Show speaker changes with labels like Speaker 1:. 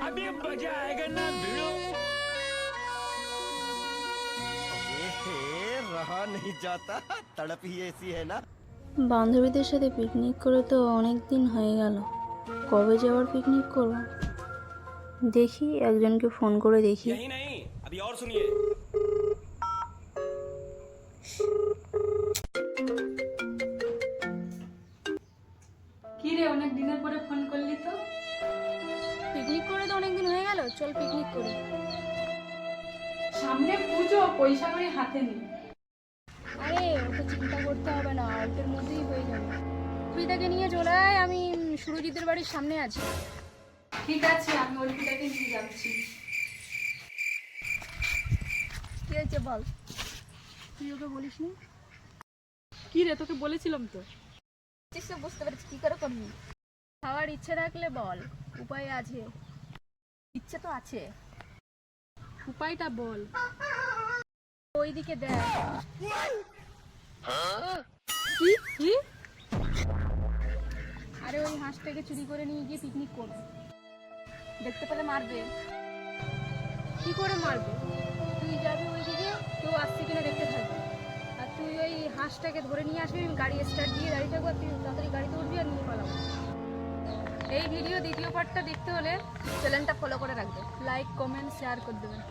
Speaker 1: अभी मजा आएगा ना भिड़ो।
Speaker 2: रहा नहीं जाता, तड़प ही ऐसी है ना।
Speaker 3: বান্ধবীদের সাথে পিকনিক করে তো অনেক দিন হয়ে গেল। কবে যাওয়ার পিকনিক করব? দেখি একজনকে ফোন করে দেখি।
Speaker 1: यही नहीं, अभी और सुनिए।
Speaker 4: কি রে, অনেক দিনের পরে ফোন করলি তো?
Speaker 3: পিকনিক করে তো অনেক দিন হয়ে গেল, চল পিকনিক করি।
Speaker 4: সামনে পুজো, পয়সা করে হাতে নেই।
Speaker 3: আরে অত চিন্তা করতে হবে না, অল্পের মধ্যেই হয়ে যাবে। অর্পিতাকে নিয়ে চলে আয়, আমি সুরজিতের বাড়ির সামনে আছি।
Speaker 4: ঠিক আছে, আমি অর্পিতাকে নিয়ে যাচ্ছি।
Speaker 3: কি হয়েছে বল, তুই ওকে বলিস নি?
Speaker 4: কি রে, তোকে বলেছিলাম তো।
Speaker 3: বুঝতে পারছি, কি করে করবি? খাওয়ার ইচ্ছে থাকলে বল, উপায় আছে। ইচ্ছে তো আছে,
Speaker 4: উপায়টা বল।
Speaker 3: ওইদিকে দেখ।
Speaker 4: কি কি?
Speaker 3: আরে ওই হাঁসটাকে চুরি করে নিয়ে গিয়ে পিকনিক করবে, দেখতে পেলে মারবে। কি করে মারবে? তুই যাবি ওইদিকে, কেউ আসছে কিনা দেখতে থাকবে, আর তুই ওই হাঁসটাকে ধরে নিয়ে আসবি, গাড়ি স্টার্ট দিয়ে দাঁড়িয়ে থাকবো, তুই তাড়াতাড়ি গাড়িতে উঠবি আর নিয়ে পালাবো। এই ভিডিও দ্বিতীয় পার্টটা দেখতে হলে চ্যানেলটা ফলো করে রাখবে, লাইক কমেন্ট শেয়ার করে দেবেন।